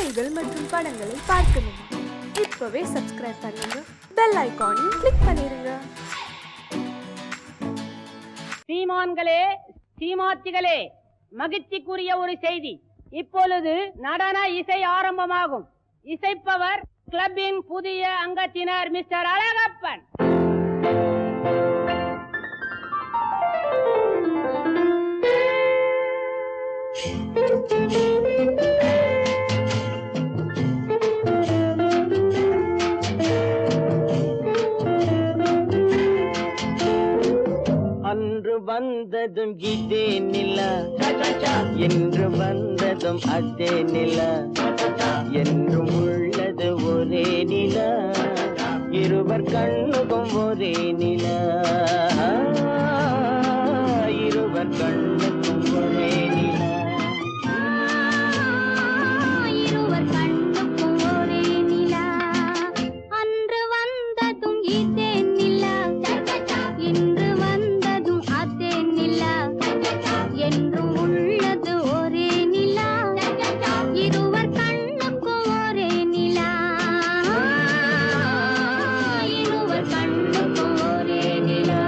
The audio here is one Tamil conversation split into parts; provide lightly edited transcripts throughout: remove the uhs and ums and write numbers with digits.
செய்திகள் மற்றும் படங்களை பார்க்கணுமா? இப்பவே சப்ஸ்கிரைப் பண்ணுங்க, பெல் ஐகானையும் கிளிக் பண்ணிருங்க. சீமான்களே, சீமாத்திகளே, மகிழ்ச்சிக்குரிய ஒரு செய்தி. இப்பொழுது நடன இசை ஆரம்பமாகும். இசைப்பவர் கிளப்பின் புதிய அங்கத்தினர் மிஸ்டர் அழகப்பன். அன்று வந்ததும் இதே நிலா, என்று வந்ததும் அதே நிலா, என்றும் உள்ளது ஒரே நிலா, இருவர் கண்ணுக்கும் ஒரே நிலா, இருவர் கண்ணுக்கும் ஒரே நிலா, இருவர் கண்ணுக்கும் ஒரே நிலா. அன்று வந்ததும் இதே நிலா, இன்று வந்ததும் அதே நிலா, என்றும் உள்ளது ஒரே நிலா, இருவர் கண்ணுக்கும் ஒரே நிலா, இருவர் கண்ணுக்கும் ஒரே நிலா.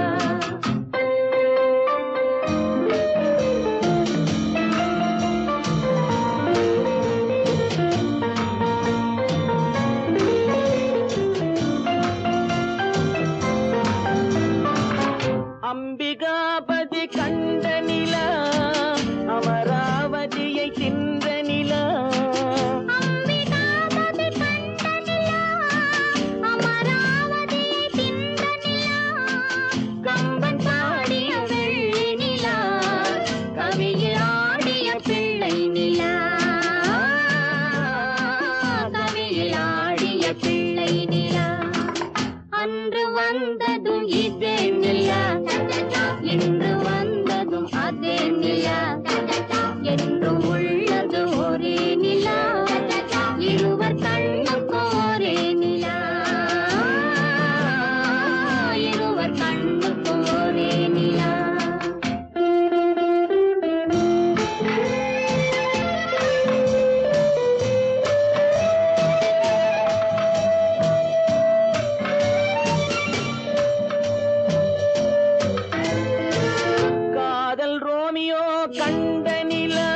அம்பிகாபதி கண்ட நிலா, அமராவதியை தின்ற நிலா, அம்பிகாபதி கண்ட நிலா, அமராவதியை தின்ற நிலா, கம்பன் பாடிய வெள்ளி நிலா, கவியில் ஆடிய பிள்ளை நிலா, கவியில் ஆடிய பிள்ளை நிலா. அன்று வந்ததும் இதே நிலா, இன்று வந்ததும் அதே நிலா, என்றும் உள்ளது ஒரே நிலா, இருவர் கண்ணுக்கும் ஒரே நிலா, இருவர் கண்ணுக்கும் ஒரே நிலா. காதல் ரோமியோ கண்ட நிலா,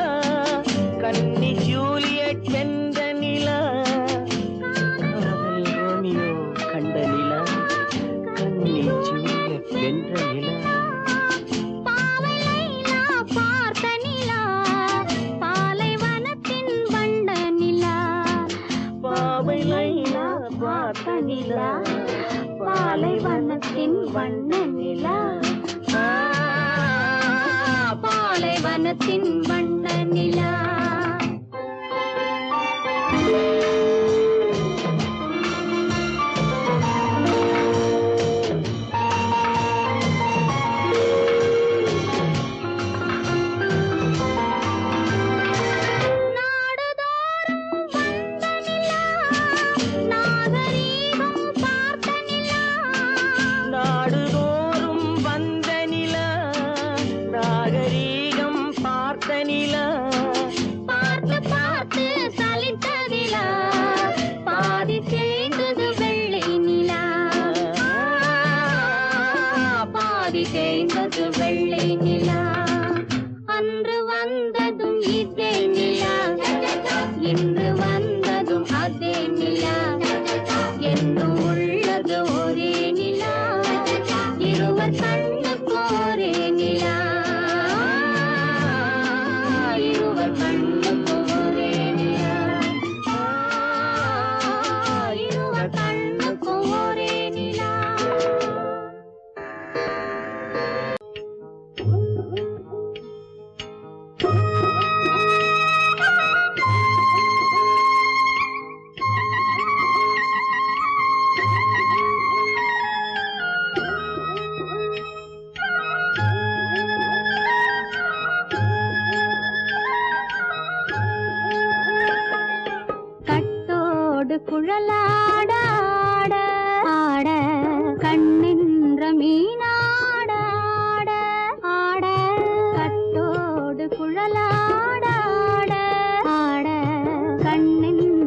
கன்னி ஜூலியட் வென்ற நிலா, காதல் ரோமியோ கண்ட நிலா, கன்னி ஜூலியட் வென்ற நிலா, பாவை லைலா பார்த்த நிலா, பாலைவனத்தின் வண்ட நிலா, பாவை லைலா பார்த்த நிலா, பாலைவனத்தின் வண்ண நிலா, பாலைவனத்தின் வண்ண நிலா. நாடுதோறும் வந்த நிலா, நாகரீகம் பார்த்த நிலா, நாடுதோறும் வந்த நிலா, நாகரீகம் பார்த்த நிலா, பார்த்து பார்த்து சலித்த நிலா, பாதி தேய்ந்தது வெள்ளை நிலா, பாதி தேய்ந்தது வெள்ளை நிலா. அன்று வந்ததும் இதே நிலா, இன்று வந்ததும் அதே நிலா, என்றும் உள்ளது ஒரே நிலா, இருவர் கண்ணுக்கும் ஒரே நிலா, இருவர் கண்ணுக்கும் ஒரே நிலா, இருவர் கண்ணுக்கும் ஒரே நிலா. கட்டோடு குழலாட ஆட ஆட, கண்ணின்ற மீனாட ஆட ஆட, கட்டோடு குழலாட ஆட ஆட, கண்ணின்ற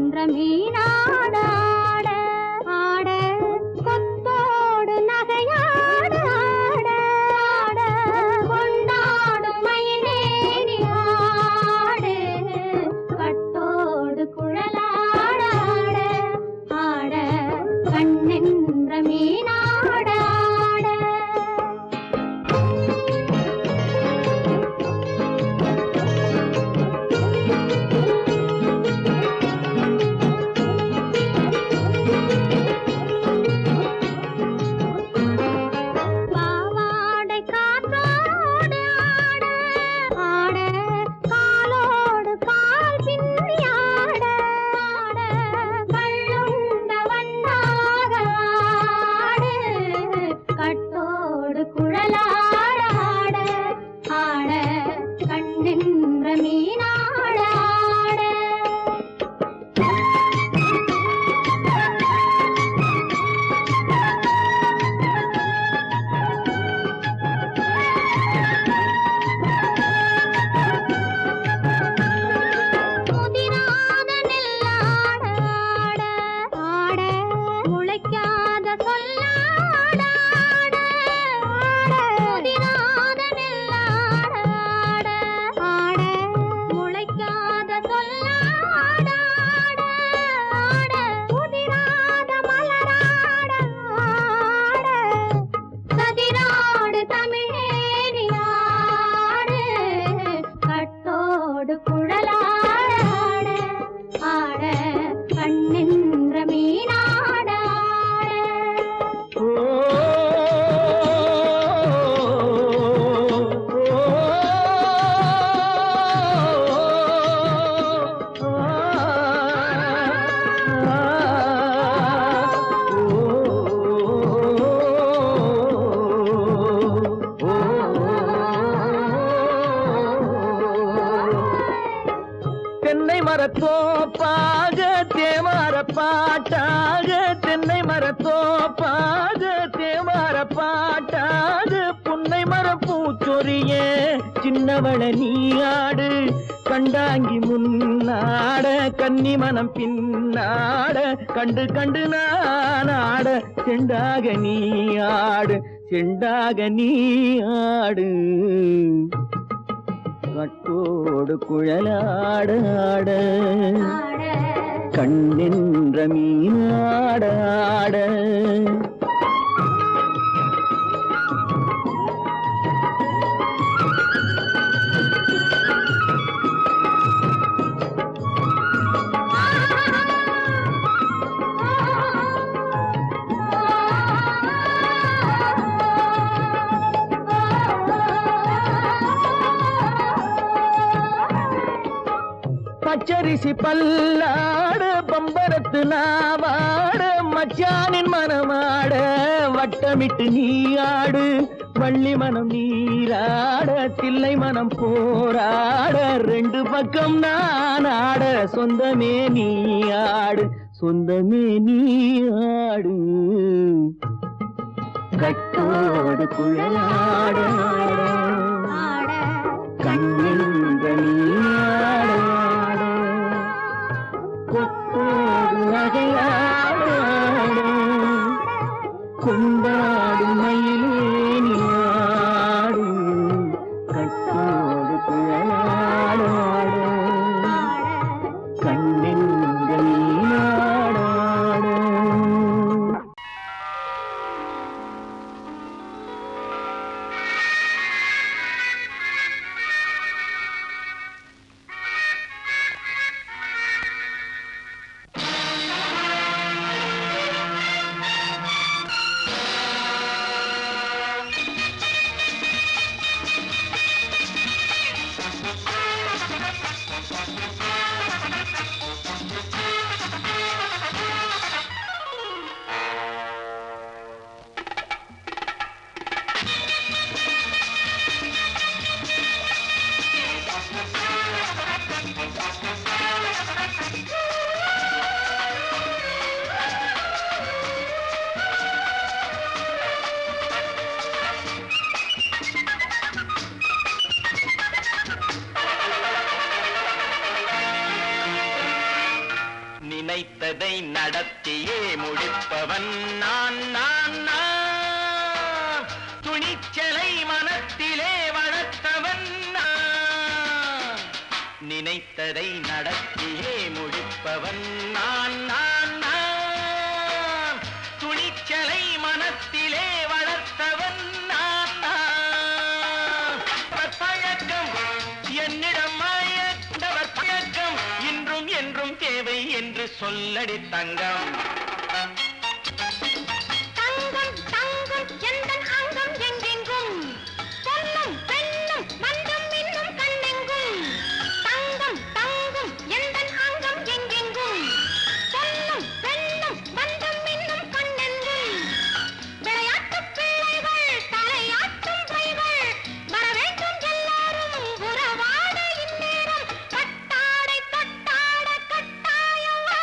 தோப்பாக தேவார பாட்டாக தென்னை மரத்தோப்பாக தேவார பாட்டாக புன்னை மர பூச்சொரிய சின்னவள நீயாடு கண்டாங்கி முன்னாட கன்னி மனம் பின்னாட கண்டு கண்டு நானாட செண்டாக நீயாடு செண்டாக நீயாடு கட்டோடு குழலாட ஆட கண்ணென்ற மீனாட ஆட பச்சரிசி பல்லாட பம்பரத்து நாவாட மச்சானின் மனமாட வட்டமிட்டு நீயாடு வள்ளி மனம் நீராட தில்லை மனம் போராட ரெண்டு பக்கம் நான் ஆட சொந்தமே நீயாடு சொந்தமே நீயாடு கட்டோடு குழலாட கண்ணென்ற நீயாட கொத்தோடு நகையாட கொண்டாடு மயிலேனியாடு கட்டோடு குழலாட கண்ணென்ற நீயாட நினைத்ததை நடத்தியே முடிப்பவன் நான் நான் நான் துணிச்சலை மனத்திலே வளர்த்தவன் நான் நினைத்ததை நடத்தியே முடிப்பவன் நான் நான் நான் துணிச்சலை மனத்திலே வளர்த்தவன் நான் நான் பழக்கம் என்னிடம் மாயவர் பழக்கம் இன்றும் என்றும் தேவை என்று சொல்லடி தங்கம் தங்கம் தங்கம் எந்தன் அங்கம் எங்கெங்கும் பொன்னும் பெண்ணும் மந்தம் இன்னும் கண்ணெங்கும் தங்கம் தங்கம் எந்தன் அங்கம் எங்கெங்கும் பொன்னும் பெண்ணும் மந்தம் இன்னும் கண்ணெங்கும் விளையாட்டு பிள்ளைகள் தலையாட்டும் கைகள் வர வேண்டும் எல்லாரும் உறவாட இந்நேரம் கட்டாடை தொட்டாட கட்டாயவா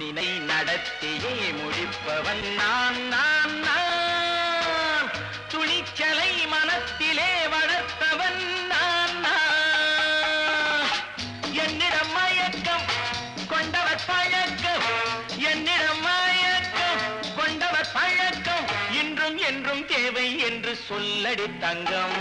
நினை நடத்தியே முடிப்பவன் நான் நான் நான் துணிச்சலை மனத்திலே வளர்த்தவன் நான் நான் என்னிடம் மயக்கம் கொண்டவர் பழக்கம் என்னிடம் மயக்கம் கொண்டவர் பழக்கம் இன்றும் என்றும் தேவை என்று சொல்லடி தங்கம்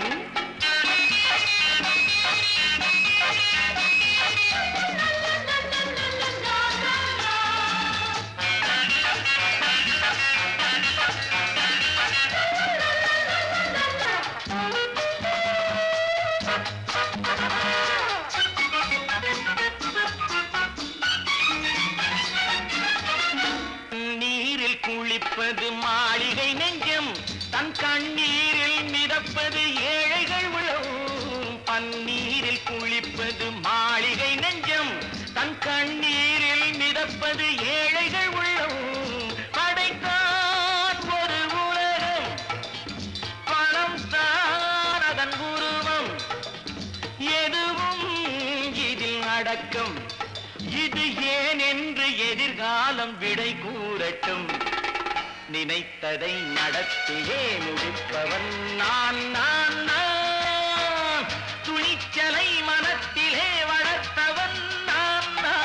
நீரில் குளிப்பது மாளிகை நெஞ்சம் தன் கண்ணீரில் மிதப்பது ஏழைகள் உளவும் பன்னீரில் குளிப்பது மாளிகை நெஞ்சம் தன் கண்ணீரில் மிதப்பது ஏழைகள் உள்ளவும் படைத்தான் ஒரு உலகம் பணம் தான் அதன் உருவம் எதுவும் இதில் அடக்கம் இது ஏன் என்று எதிர்காலம் விடை கூறட்டும். நினைத்ததை நடத்தியே முடிப்பவன் நான் நான் நான். துணிச்சலை மனத்திலே வளர்த்தவன் நான் நான்.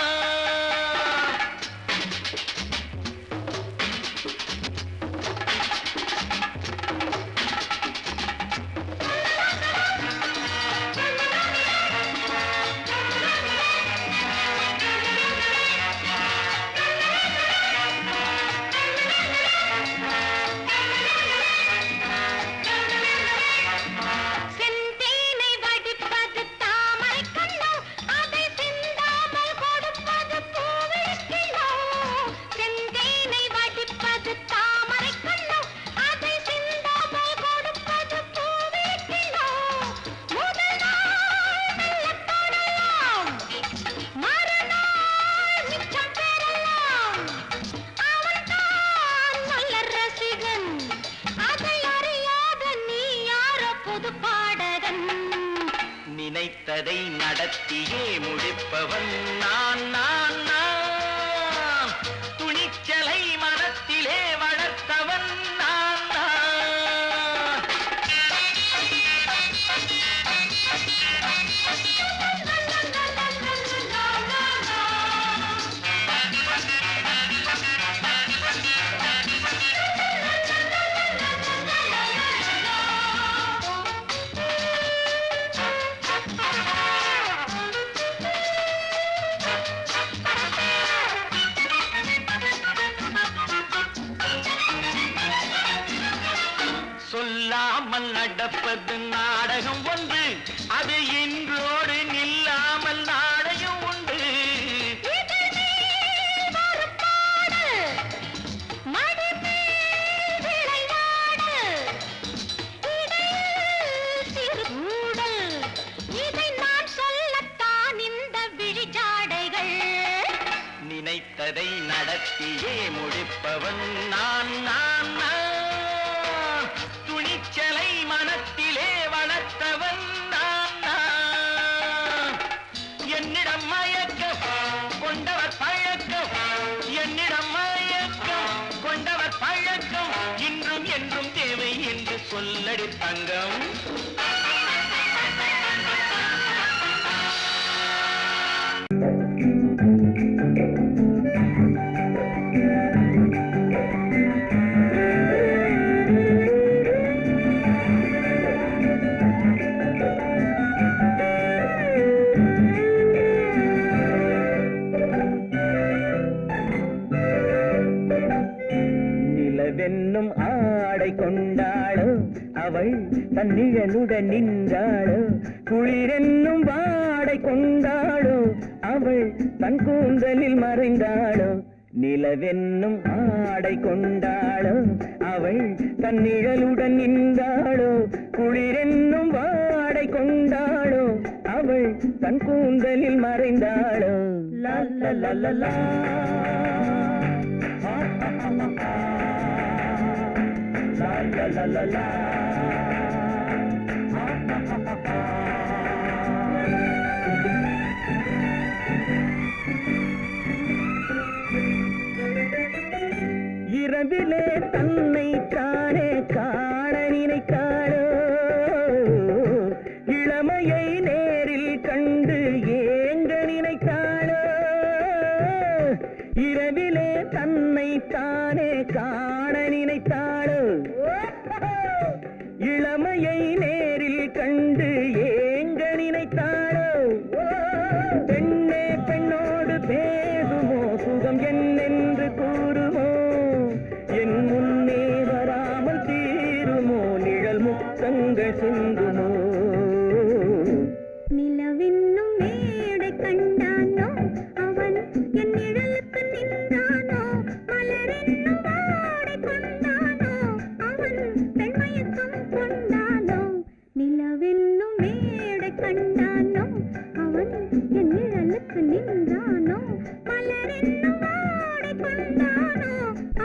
செந்தேனை வடிப்பது தாமரை கண்ணோ, அதை சிந்தாமல் கொடுப்பது பூவிழிக்கிலோ. செந்தேனை வடிப்பது தாமரை கண்ணோ, அதை சிந்தாமல் கொடுப்பது பூவிழிக்கிலோ. முதல் நாள் மெல்லத் தொடலாம், மறுநாள் மிச்சம் பெறலாம். அவன்தான் நல்ல ரசிகன், அதை அறியாத நீ யாரோ புது பாடகன். நினைத்ததை நடத்தியே முடிப்பவன் நான் நான் நான். துணிச்சலை மனத்திலே வளர்த்தவன் நான் நான். சொல்லாமல் நடப்பது நாடகம் ஒன்று, அது இன்றோடு நில்லாமல் நாளையும் உண்டு. இதழ் மேல் ஒரு பாடு, மடி மேல் விளையாடு, இடையில் சிறு ஊடல், இதை நான் சொல்லத்தான் இந்த விழிஜாடைகள். நினைத்ததை நடத்தியே முடிப்பவன் நான் நான் நான். துணிச்சலை மனத்திலே வளர்த்தவன் நான் நான். என்னிடம் மயக்கம் கொண்டவர் பழக்கம், என்னிடம் மயக்கம் கொண்டவர் பழக்கம், இன்றும் என்றும் தேவை என்று சொல்லடி தங்கம். நிலவென்னும் ஆடை கொண்டாளோ அவள் தன்னிழலுடன் நின்றாளோ. குளிரென்னும் வாடை கொண்டாளோ அவள் தன் கூந்தலில் மறைந்தாளோ. நிலவென்னும் ஆடை கொண்டாளோ அவள் தன்னிழலுடன் நின்றாளோ. குளிரென்னும் வாடை கொண்டாளோ அவள் தன் கூந்தலில் மறைந்தாளோ. லா லா லா லா லா. La la la la la. இரவிலே தன்னை தானே காண நினைத்தாளோ. இளமையை நேரில் கண்டு ஏங்க நினைத்தாளோ. இரவிலே தன்னை தானே காண நினைத்தாளோ. இளமையை நேரில் கண்டு ஏங்க நினைத்தாளோ. பெண்ணே பெண்ணோடு பேசுமோ, சுகம் என்னென்று கூறுமோ. என் முன்னே வராமல் தீருமோ, நிழல் முத்தங்கள் சிந்துமோ. நிலவென்னும் மேடை கண்டானோ, அவன் என் நிழலுக்கு நின்றானோ. மலரென்னும் வாடை கொண்டானோ, அவன் பெண்மயக்கம் கொண்டானோ. நிலவென்னும் மேடை கண்டானோ, அவன் என் நிழலுக்கு நின்றானோ. மலரென்னும் வாடை கொண்டானோ,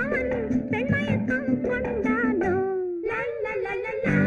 அவன் பெண்மயக்கம் கொண்டானோ. லா லா லா லா லா.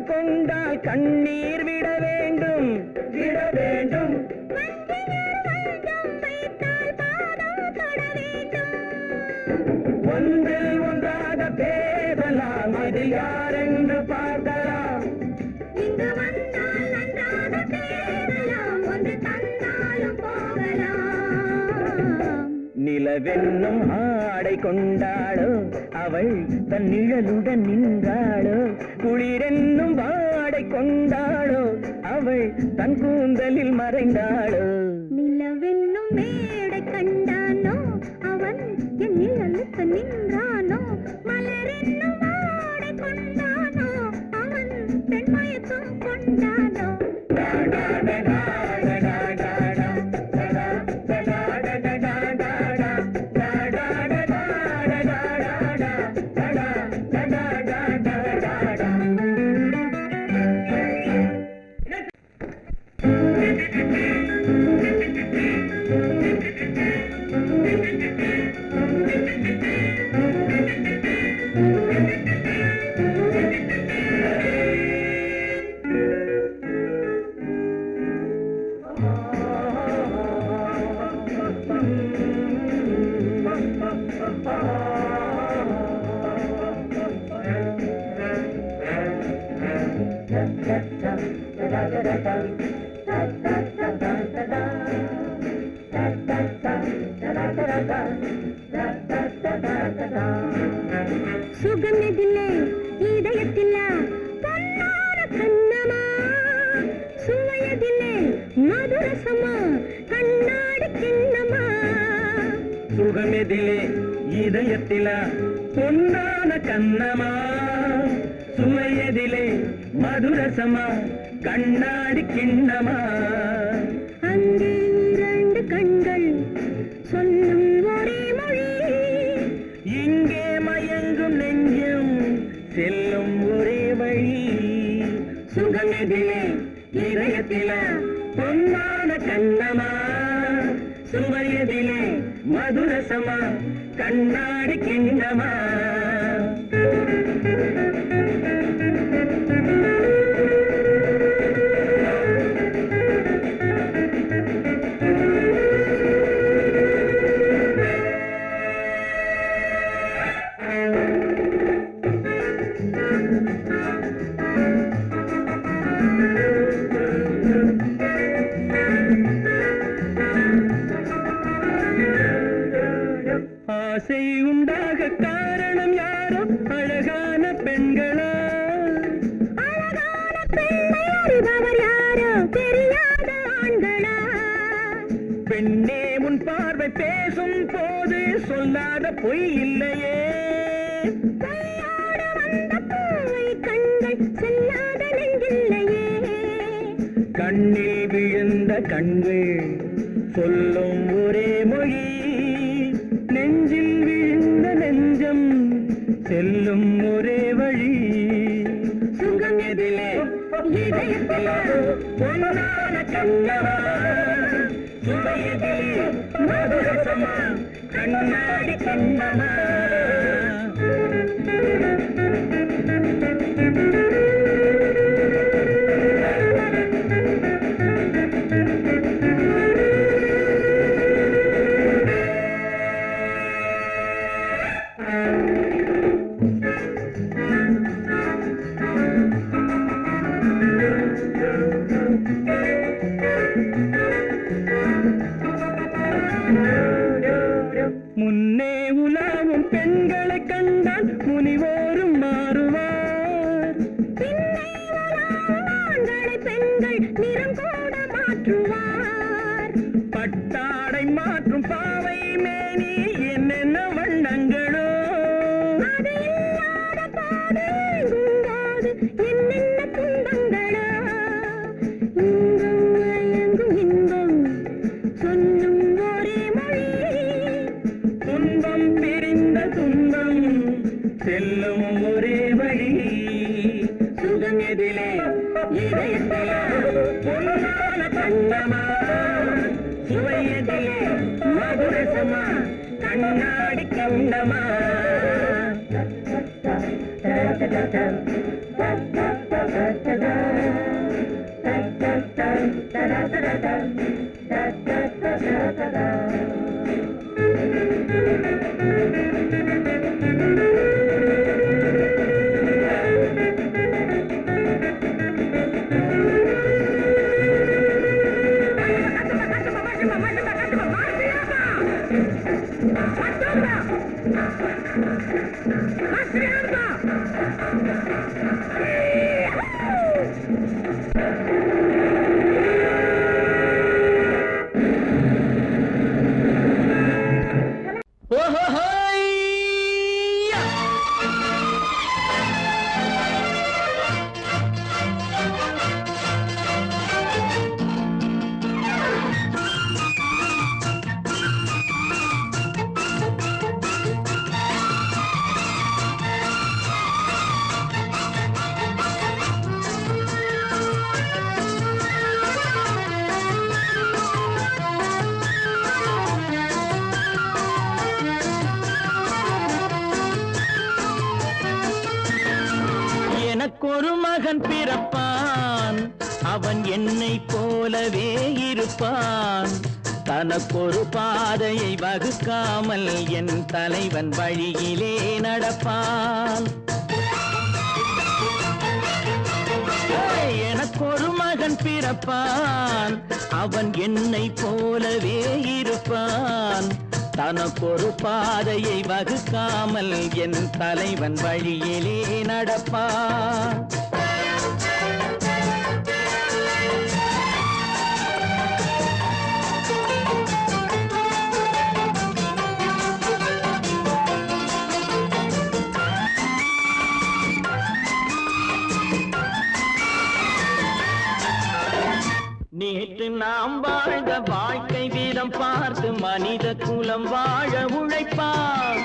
கொண்டால் கண்ணீர் விட வேண்டும் விட வேண்டும். ஒன்றில் ஒன்றாக பேசலாம், அது யாரென்று பார்க்கலாம். இங்கு வந்தால் நன்றாக பேசலாம், ஒன்று தந்தாலும் போகலாம். நிலவென்னும் ஆடை கொண்டாளோ அவள் தன் நிழலுடன் நின்றாளோ, குளிரென்னும் வாடை கொண்டாளோ அவள் தன் கூந்தலில் மறைந்தாளோ. நிலவென்னும் மேடை கண்டானோ அவன் என் நிழலுக்கு நின்றானோ, மலரென்னும் வாடை கொண்டானோ அவன் பெண்மயக்கம் கொண்டானோ. சுகமெதிலே இதயத்தில பொன்னான கண்ணமா, சுவையதிலே மதுரசமா கண்ணாடி கிண்ணமா. சுகமெதிலே இதயத்தில பொன்னான கண்ணமா, சுவையதிலே மதுரசமா கண்ணாடி கிண்ணமா. அங்கே இரண்டு கண்கள் சொல்லும் ஒரே மொழி, இங்கே மயங்கும் நெஞ்சம் செல்லும் ஒரே வழி. சுகமெதிலே இதயத்தில பொன்னான கண்ணமா, சுவையதிலே மதுரசமா கண்ணாடி கிண்ணமா. ஆசை உண்டாக காரணம் யாரோ அழகான பெண்களா, அழகான பெண்ணை அறிபவர் யாரோ தெரியாத ஆண்களா. பெண்ணே உன் பார்வை பேசும் போது சொல்லாத பொய் இல்லையே. கையோடு வந்த பூவை கண்கள் செல்லாத நெஞ்சில்லையே. கண்ணில் விழுந்த கண்கள் சொல்லும் ஒரே மொழி, நெஞ்சில் விழுந்த நெஞ்சம் செல்லும் ஒரே வழி. சுகம் எதிலே இதயத்தில பொன்னான கண்ணமா, சுவையதிலே மதுரசமா கண்ணாடி கண்ணமா. முன்னே உலாவும் பெண்களை கண்டால் முனிவோரும் மாறுவார், பின்னை உலாவும் ஆண்களை பெண்கள் நிறம் கூட மாற்றுவார். பட்டாடை மாற்றும் பாவை மேனி என்னென்ன வண்ணங்களோ, அது இல்லாத பாதை எங்கும்போது என்னென்ன துன்பங்களோ. இன்பம் மயங்கும் இன்பம் சொல்லும் ஒரே மொழி, துன்பம் பிரிந்த துன்பம் செல்லும் ஒரே வழி. சுகம் எதிலே இதயத்தில பொன்னான கண்ணமா, சுவையதிலே மதுரசமா கண்ணாடி கண்ணமா. எனக்கொரு மகன் பிறப்பான், அவன் என்னை போலவே இருப்பான். தனக்கொரு பாதையை வகுக்காமல் என் தலைவன் வழியிலே நடப்பான். எனக்கொரு மகன் பிறப்பான், அவன் என்னை போலவே இருப்பான். தனக்கொரு பாதையை வகுக்காமல் என் தலைவன் வழியிலே நடப்பான். நேற்று நாம் வாழ்ந்த வாழ்க்கை வீதம் பார்த்து மனித குலம் வாழ உழைப்பான்.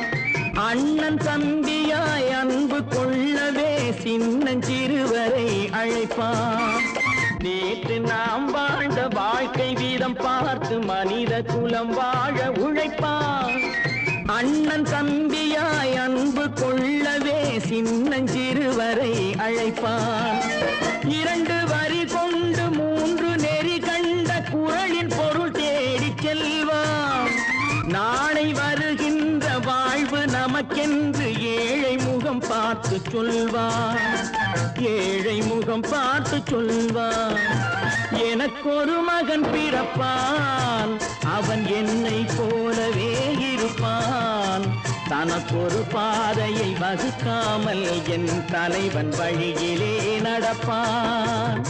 அண்ணன் தம்பியாய் அன்பு கொள்ளவே சின்னஞ்சிறுவரை அழைப்பான். நேற்று நாம் வாழ்ந்த வாழ்க்கை வீதம் பார்த்து மனித குலம் வாழ உழைப்பான். அண்ணன் தம்பியாய் அன்பு கொள்ளவே சின்னஞ்சிறுவரை அழைப்பான். இரண்டு வரி கொண்டு மூன்று நெறி கண்ட குறளின் பொருள் தேடி செல்வான். நாளை வருகின்ற வாழ்வு நமக்கென்று ஏழை முகம் பார்த்து சொல்வான். ஏழை முகம் பார்த்து சொல்வான். எனக்கொரு மகன் பிறப்பான், அவன் என்னை போலவே இருப்பான். தனக்கொரு பாதையை வகுக்காமல் என் தலைவன் வழியிலே நடப்பான்.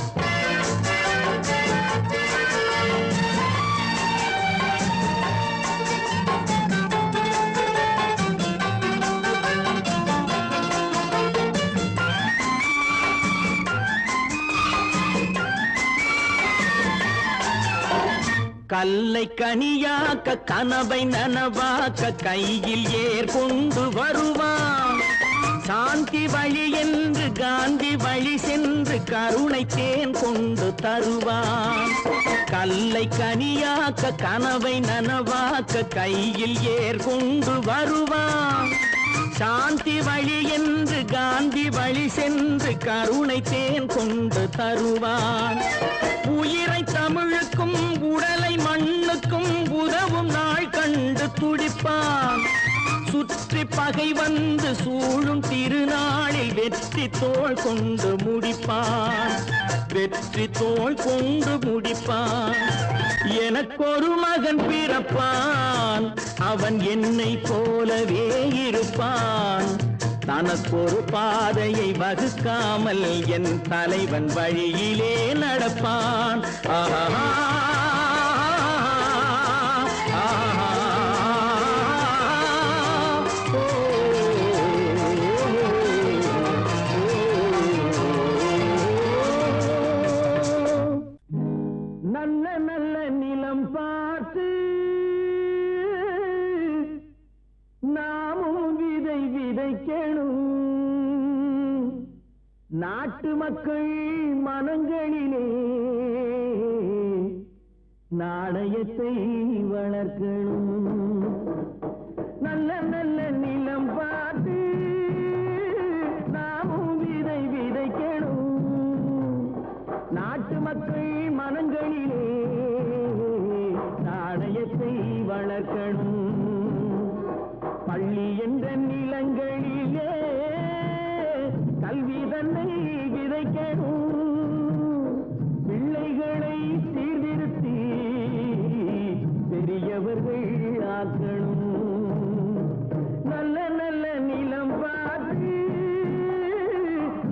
கல்லை கனியாக்க கனவை நனவாக்க கையில் ஏற்கொண்டு வருவான். சாந்தி வழி என்று காந்தி வழி சென்று கருணை தேன் கொண்டு தருவான். கல்லை கனியாக்க கனவை நனவாக்க கையில் ஏற்கொண்டு வருவான். சாந்தி வழி என்று காந்தி வழி சென்று கருணை தேன் கொண்டு தருவான். உயிரை தமிழுக்கும் உடலை மண்ணுக்கும் உதவும் நாள் கண்டு துடிப்பான். சுற்றி பகை வந்து சூழும் திருநாளில் வெற்றி தோள் கொண்டு முடிப்பான். வெற்றி தோள் கொண்டு முடிப்பான். எனக்கொரு மகன் பிறப்பான், அவன் என்னை போலவே இருப்பான். தனக்கொரு பாதையை வகுக்காமல் என் தலைவன் வழியிலே நடப்பான். ஆஹா நல்ல நல்ல நிலம் பார்த்து நாமும் விதை விதைக்கணும். நாட்டு மக்கள் மனங்களிலே நாணயத்தை வளர்க்கணும். நல்ல நல்ல நிலம் பார்த்து நாமும் விதை விதைக்கணும். என்ற நிலங்களிலே கல்வி தன்னை விதைக்கணும், பிள்ளைகளை சீர்திருத்தி பெரியவர்கள் ஆக்கணும். நல்ல நல்ல நிலம் பார்த்து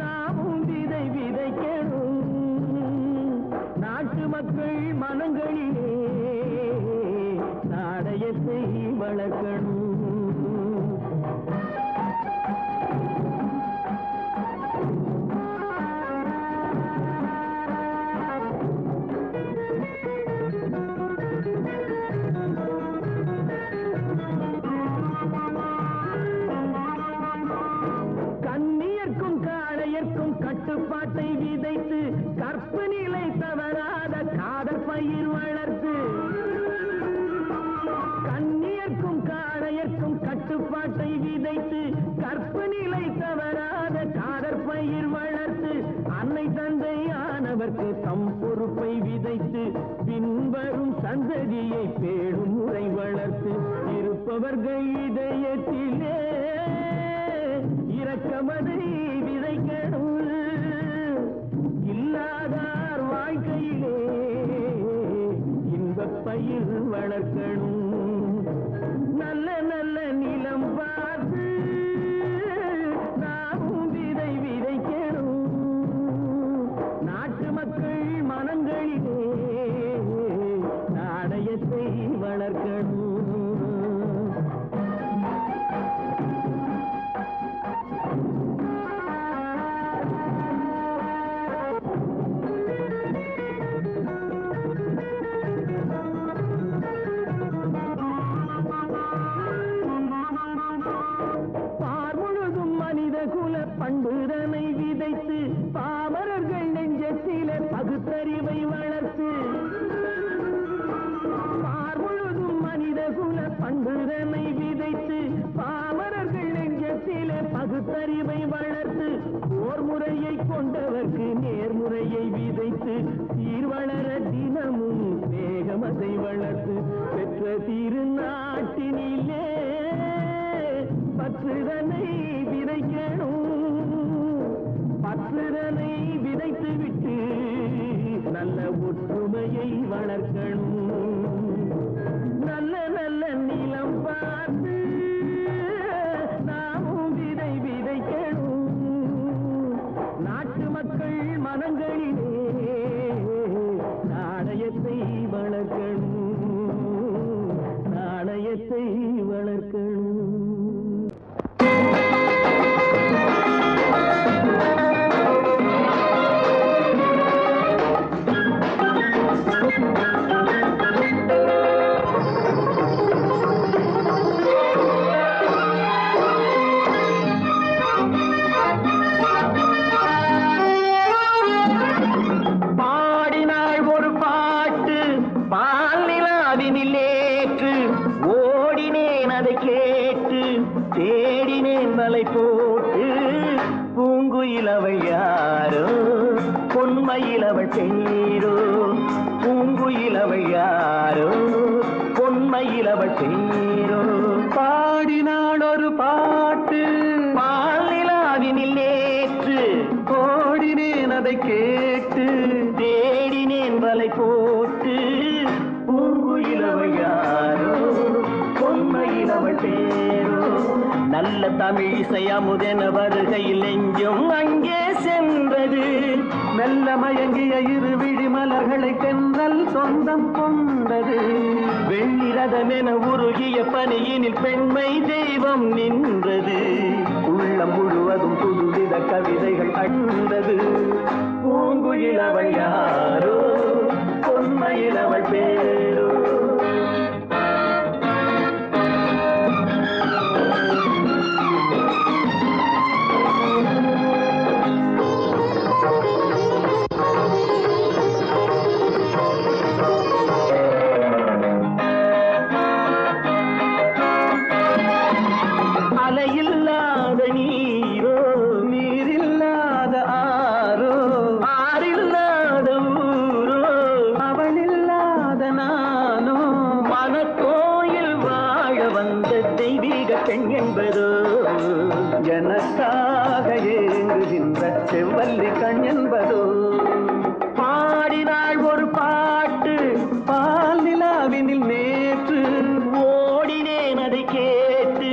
நாமும் விதை விதைக்கணும், நாட்டு மக்கள் மனங்களிலே நாடயத்தை வளர்க்கணும். கண்ணியர்க்கும் காளையர்க்கும் கட்டுப்பாட்டை விதைத்து கற்பு நிலை தவறாத காதல் பயிர் வளர்த்து, கண்ணியர்க்கும் காளையர்க்கும் கட்டுப்பாட்டை விதைத்து கற்பு நிலை தவறாத காதல் பயிர் வளர்த்து, அன்னை தந்தையானவர்க்கு தம் பொறுப்பை விதைத்து பின்வரும் சந்ததியை பேடும் முறை வளர்த்து, இருப்பவர்கள் இதயத்திலே இரக்கமதை விதைக்கணும், இல்லாதார் வாழ்க்கையிலே இன்பப் பயிர் வளர்க்கணும். நல்ல நல்ல நிலம் பார்த்து நாமும் விதை விதைக்கணும், நாட்டு மக்கள் மனங்களிலே நாடயத்தை வளர்க்கணும். பண்புதனை விதைத்து பாமரர்கள் நெஞ்சத்திலே பகுத்தறிவை வளர்த்து, பார்முழுதும் மனித குல பண்புதனை விதைத்து பாமரர்கள் நெஞ்சத்திலே பகுத்தறிவை வளர்த்து, போர் முறையை கொண்டவர்க்கு நேர்முறையை விதைத்து சீர்வளர தினமும் வேகமதை வளர்த்து, பெற்ற திருநாட்டினிலே பற்றுதனை விதைக்கணும், பற்றுதனை விதைத்து விட்டு நல்ல ஒற்றுமையை வளர்க்கணும். நல்ல நல்ல நிலம் பார்த்து நாமும் விதை விதைக்கணும், நாட்டு மக்கள் மனங்களிலே நாணயத்தை வளர்க்கணும், நாணயத்தை வளர்க்கணும். போட்டு பூங்குயிலவள் யாரோ பொன்மயிலவள் பேரோ, பூங்குயிலவள் யாரோ பொன்மயிலவள் பேரோ, பாடினாள் ஒரு பாட்டு பாலிலாவினில் நேற்று, ஓடினேன் அதை கேட்டு தேடினேன் வலை போட்டு, பூங்குயிலவள் யாரோ பொன்மயிலவள் பேரோ, நல்ல தமிழ் இசை அமுதென வருகையில் நெஞ்சும் அங்கே சென்றது, மெல்ல மயங்கிய இரு விழி மலர்களை தென்றல் சொந்தம் கொண்டது, வெள்ளிரதமென உருகிய பனியினில் பெண்மை தெய்வம் நின்றது, உள்ளம் முழுவதும் புதுவித கவிதைகள் அண்டது, பூங்குயிலவள் யாரோ பொன்மயிலவள் பேரோ. அலையில்லாத நீரோ நீரில்லாத ஆரோ ஆறில்லாத என்பதோ எனக்காக ஏங்குகின்ற செவ்வல்லி கண் என்பதோ பாடினாள் ஒரு பாட்டு பால் நிலாவினில் நேற்று ஓடினேன் அதை கேட்டு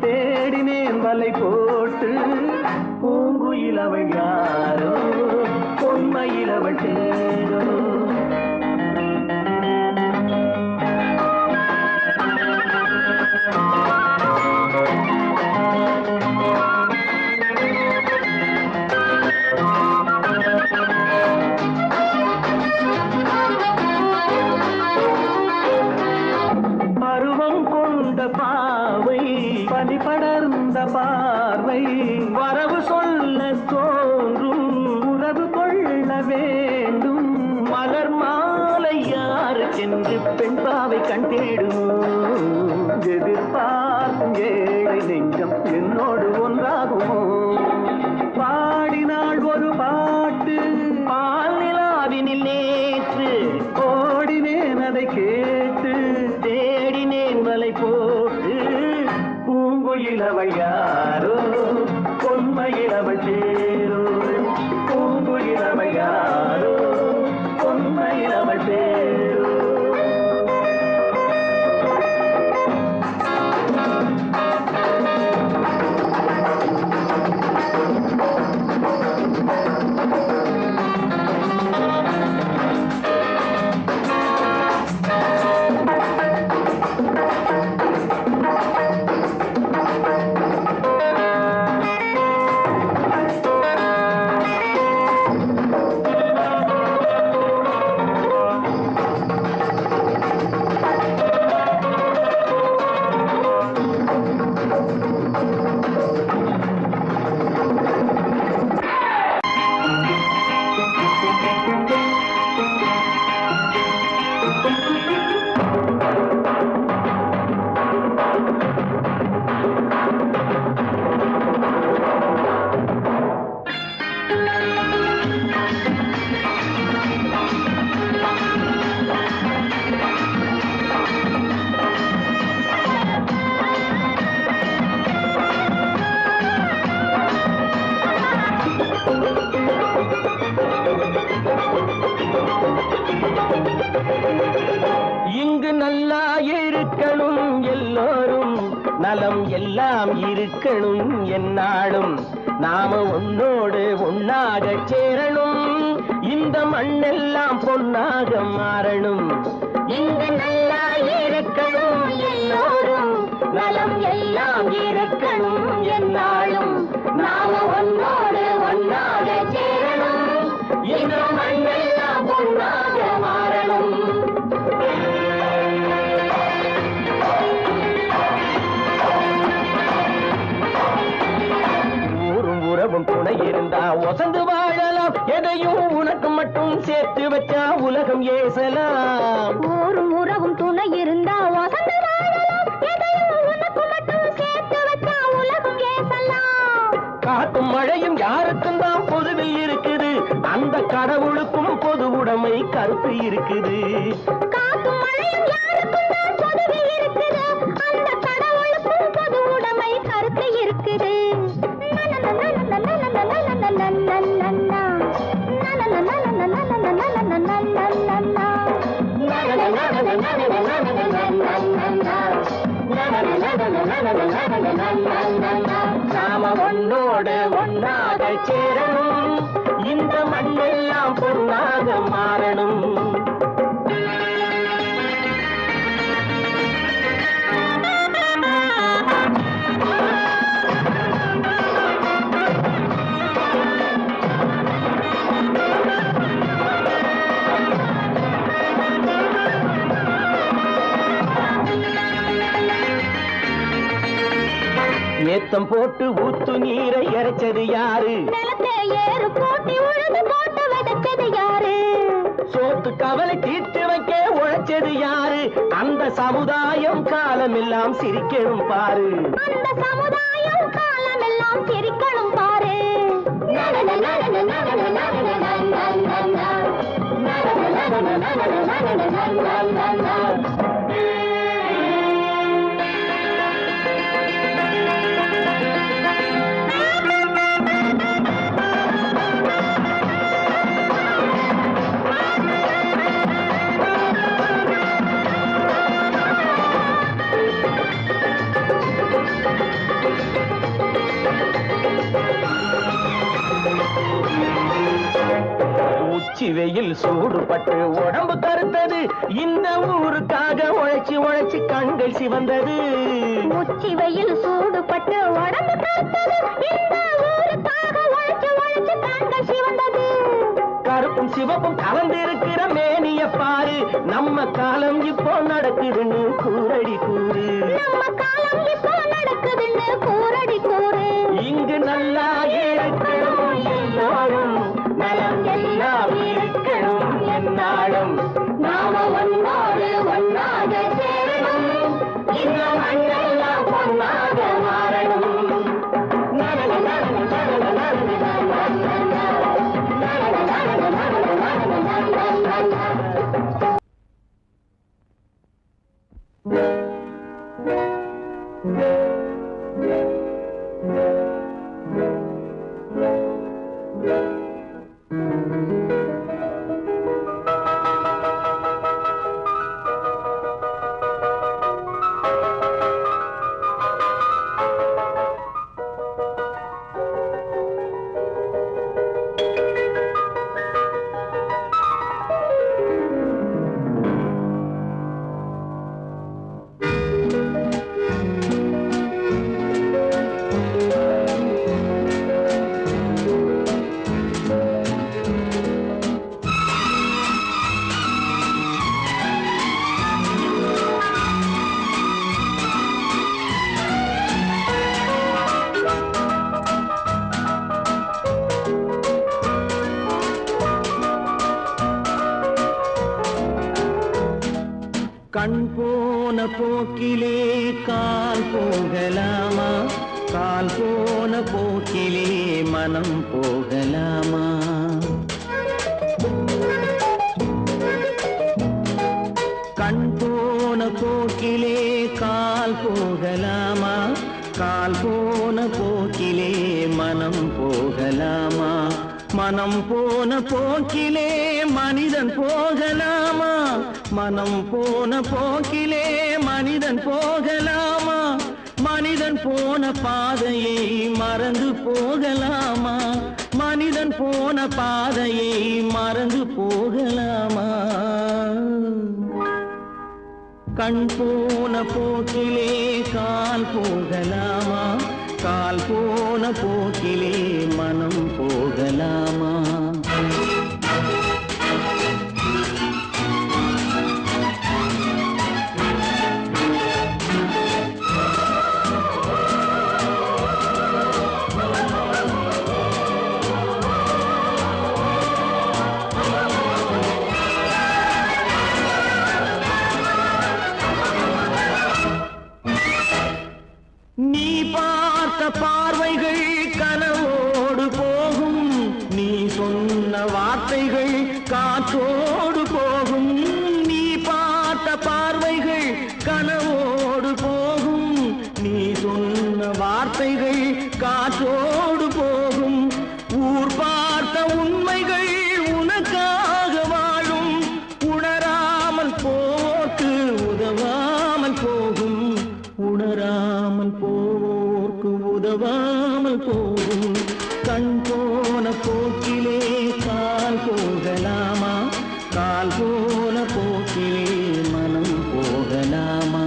தேடினேன் வலை போட்டு பூங்குயில் அவள் யாரோ பொன்மையில் அவள் தேரோ பாவை பனி படர்ந்த பார்வை வரவு சொல்ல தோன்றும் உறவு கொள்ள வேண்டும் மலர் மாலை யாருக்கென்று பெண் பாவை கண் தேடுமோ எதிர்பார்க்கும் ஏழை நெஞ்சம் என்னோடு ஒன்றாகுமோ பாடினாள் ஒரு பாட்டு பால் நிலாவினில் நேற்று ஓடினேன் அதை கேட்டு தேடினேன் வலை போட்டு பூங்குயில் அவள் யாரோ பொன்மையில் அவள் சேரோ பூங்குயில் அவள் யாரோ பொன்மையில் அவள் சேரோ இங்கு நல்லா இருக்கணும் எல்லோரும் நலம் எல்லாம் இருக்கணும் என்னாலும் நாம உன்னோடு ஒன்னாக சேரணும் இந்த மண்ணெல்லாம் பொன்னாக மாறணும் இங்கு நல்லா இருக்கணும் எல்லோரும் நலம் எல்லாம் இருக்கணும் என்னாலும் நாம உன்னோடு ஒன்னாக சேரணும் இந்த மண்ணெல்லாம் பொன்னாக மாறணும் உறவும் துணை இருந்தா வசந்து வாழலாம் எதையும் உனக்கு மட்டும் சேர்த்து வச்சா உலகம் ஏசலாம் ஊரும் உறவும் துணை இருந்தா வசந்து வாழலாம் எதையும் உனக்கு மட்டும் சேர்த்து வச்சா உலகம் ஏசலாம் காத்தும் மழையும் யாருக்கும் தான் பொதுவில் இருக்குது அந்த கடவுளுக்கும் பொது உடைமை கருத்து இருக்குது காத்தும் மழையும் யாருக்கும் தான் பொதுவில் இருக்குது அந்த கடவுளுக்கும் பொது உடைமை கருத்து இருக்குது நாம ஒன்னோடு ஒன்னாக சேரணும் இந்த மண்ணெல்லாம் பொன்னாக மாறணும் ஏத்தம் போட்டு ஊத்து நீரை இறைச்சது யாரு நிலத்தை ஏறு போட்டி உழுது போட்டு விதைச்சது யாரு சோத்து கவலை தீர்த்து வைக்க உழைச்சது யாரு அந்த சமுதாயம் காலமெல்லாம் சிரிக்கணும் பாரு அந்த சமுதாயம் காலமெல்லாம் சிரிக்கணும் பாரு உச்சி வெயில் சூடுபட்டு உடம்பு கருத்தது இந்த ஊருக்காக உழைச்சி உழைச்சி கண்கள் சிவந்தது உச்சி வெயில் சூடுபட்டு உடம்பு கருத்தது இந்த ஊருக்காக உழைச்சு உழைச்சு கண்கள் சிவந்தது கருப்பும் சிவப்பும் கலந்திருக்கிற மேனிய பாரு நம்ம காலம் இப்போ நடக்குதுன்னு கூரடி கூறு நம்ம காலம் இப்போ நடக்குதுன்னு கூரடி கூறு இங்கு நல்லா இருக்கணும் எல்லாரும் நலம் எல்லாம் இருக்கணும் என்னாலும் நாம ஒன்னோடு ஒன்னாக சேரணும் இந்த மண்ணெல்லாம் பொன்னாக மாறணும் கண் போன போக்கிலே கால் போகலாமா கால் போன போக்கிலே மனம் போகலாமா கண் போன போக்கிலே கால் போகலாமா கால் போன போக்கிலே மனம் போகலாமா மனம் போன போக்கிலே மனிதன் போகலாமா மனம் போன போக்கிலே மனிதன் போகலாமா மனிதன் போன பாதையை மறந்து போகலாமா மனிதன் போன பாதையை மறந்து போகலாமா கண் போன போக்கிலே கால் போகலாமா கால் போன போக்கிலே மனம் போகலாமா நீ பார்த்த பார்வைகள் கனவோடு போகும் நீ சொன்ன வார்த்தைகள் காற்றோடு போகும் நீ பார்த்த பார்வைகள் கனவோடு போகும் நீ சொன்ன வார்த்தைகள் காற்றோடு போகும் ஊர் பார்த்த உண்மைகள் உனக்காக வாழும் உணராமல் போக்கு உதவாமல் போகும் உணராமல் போக்கு உதவாமல் போகும் கண் போன போக்கிலே கால் போகலாமா கால் போன போக்கிலே மனம் போகலாமா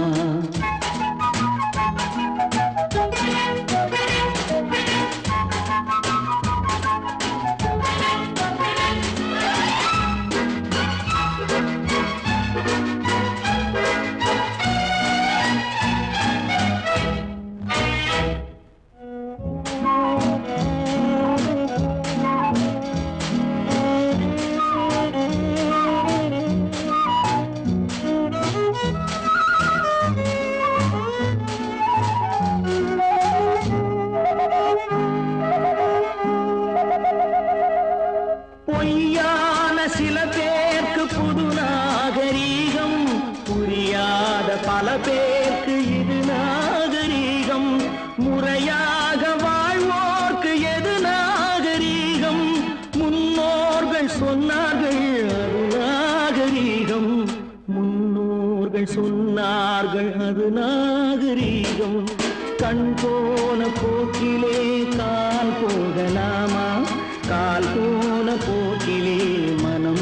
பொய்யான சில பேருக்கு புது நாகரீகம் புரியாத பல பேருக்கு இது நாகரீகம் முறையாக வாழ்வோர்க்கு எது நாகரீகம் முன்னோர்கள் சொன்னார்கள் அது நாகரீகம் முன்னோர்கள் சொன்னார்கள் அது நாகரீகம் கண் போன போக்கிலே கால் போகலாமா கால் போன போக்கிலே மனம்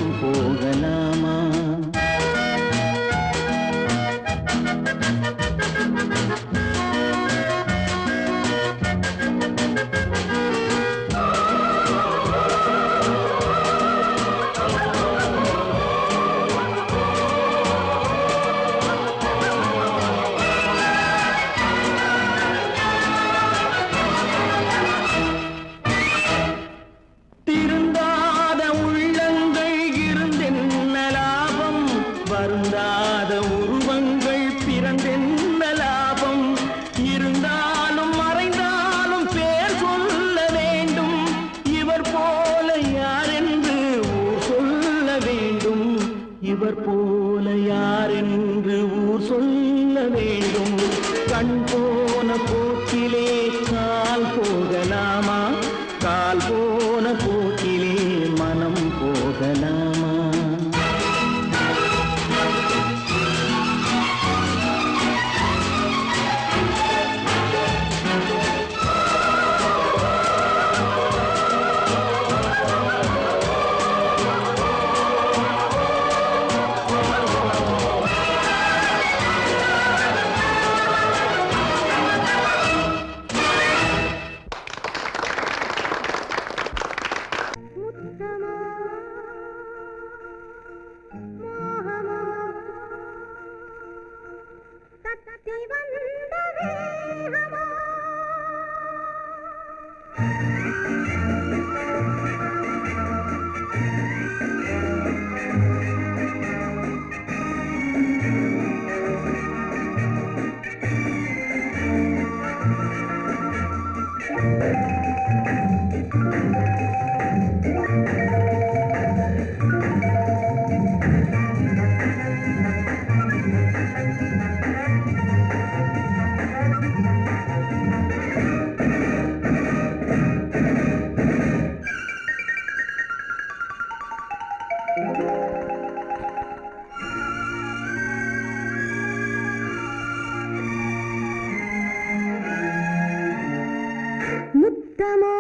முத்தமோ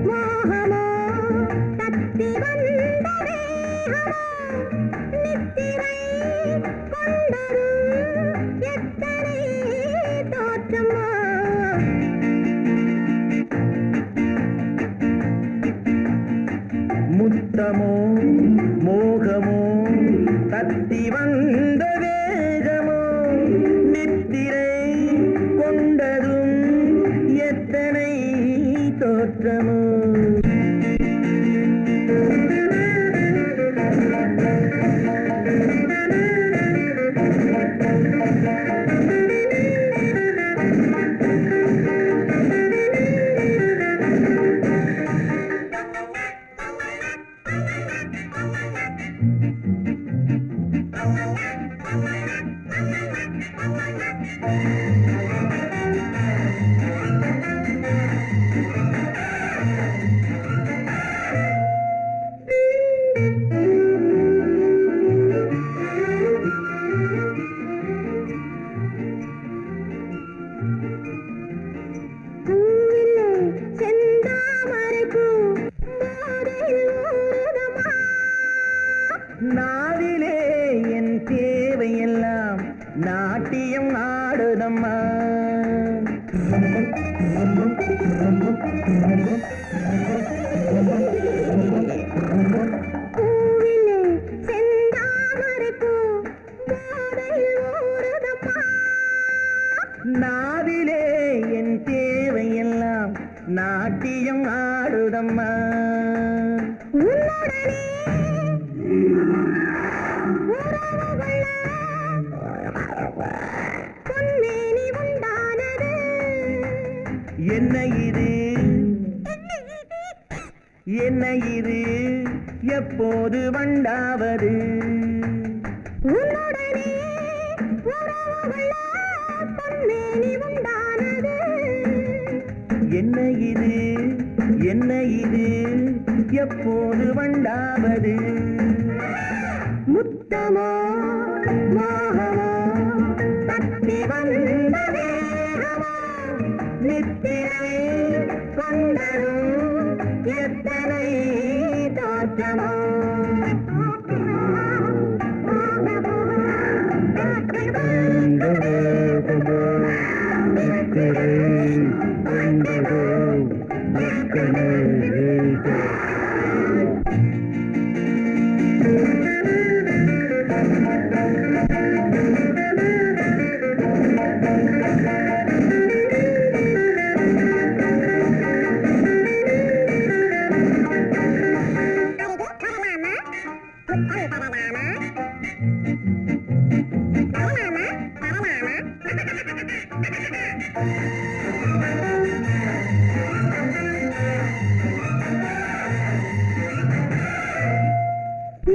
மோகமோ தத்தி வந்த வேகமோ நித்திரை கொண்டரும் எத்தனை தோற்றமோ முத்தமோ மோகமோ தத்தி வந்த வேகமோ நித்திரை கொண்டதும் எத்தனை தோற்றமோ நாவிலே என் தேவையெல்லாம் நாட்டியம் ஆடுதம்மா பூவிலே செந்தாமரைப்பூ போதையில் ஊறுதம்மா நாவிலே என் தேவையெல்லாம் நாட்டியம் ஆடுதம்மா உன்னுடனே உறவு கொள்ள பொன்மேனி உண்டானது என்ன இது என்ன இது எப்போது வண்டாவது உன்னுடனே உறவு கொள்ள பொன்மேனி உண்டானது என்ன இது என்ன இது எப்போது வண்டாவது முத்தமோ மோகமோ தத்தி வந்த வேகமோ நித்திரை கொண்டதும் எத்தனை தோற்றமோ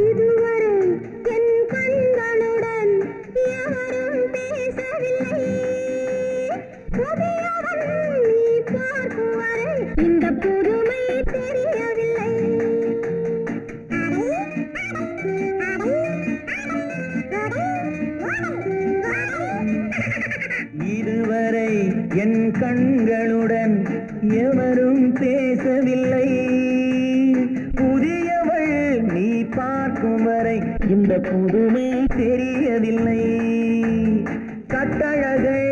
இதுவரை என் கண்களுடன் எவரும் பேசவில்லை புதியவன் நீ பார்க்கும் வரை இந்த புதுமை தெரியவில்லை இதுவரை என் கண்களுடன் எவரும் பேசவில்லை புதியவள் நீ பார்க்கும் வரை இந்த புதுமை தெரியவில்லை கட்டழகை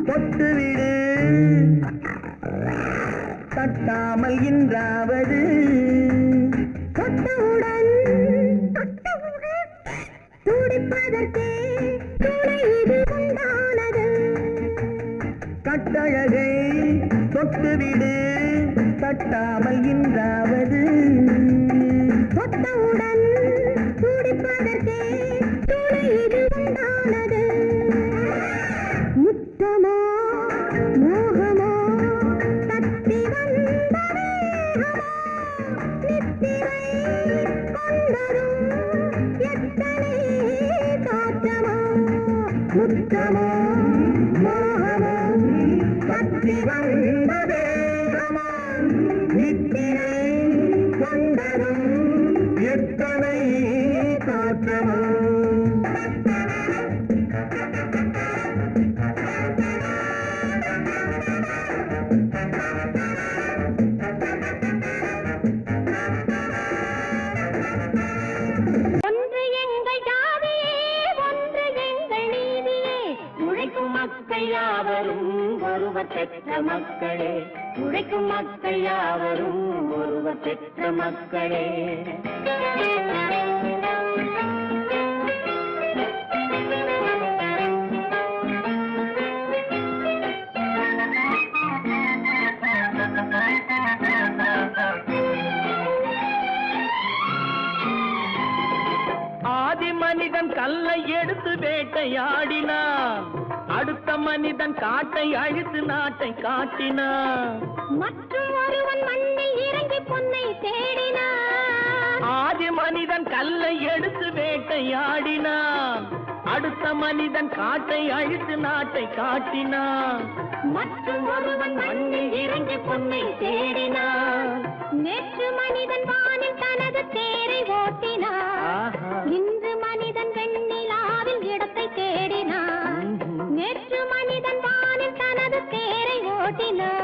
தொட்டுவிடு தட்டாமல் இன்றாவது தொட்டவுடன் துடிப்பதற்கே துணை இது உண்டானது கட்டழகை தொட்டுவிடு தட்டாமல் இன்றாவது தொட்டவுடன் துடிப்பதற்கே துணை இது உண்டானது முத்தமோ மோகமோ தத்தி வந்த வேகமோ நித்திரை கொண்டரும் எத்தனை தோற்றமோ முத்தமோ மோகமோ தத்தி வந்த வேகமோ நித்திரை கொண்டரும் எத்தனை காற்றமோ ஒன்று எங்கள் ஜாதியே ஒன்று எங்கள் நீதியே உழைக்கும் மக்கள் யாவரும் ஒருவர் பெற்ற மக்களே உழைக்கும் மக்கள் யாவரும் ஒருவர் பெற்ற மக்களே ஆதி மனிதன் கல்லை எடுத்து வேட்டையாடினான் அடுத்த மனிதன் காட்டை அழித்து நாட்டை காட்டினான் மற்றும் ஒருவன் மண்ணில் இறங்கி பொன்னை தேடினான் ஆதி மனிதன் கல்லை எடுத்து வேட்டையாடினான் அடுத்த மனிதன் காட்டை அழித்து நாட்டை காட்டினான் மற்றும் ஒருவன் மண்ணில் இறங்கி பொன்னை தேடினான் நேற்று மனிதன் வானில் தனது தேரை ஓட்டினான் இன்று மனிதன் வெண்ணிலாவில் இடத்தை தேடினான் நேற்று மனிதன் வானில் தனது தேரை ஓட்டினான்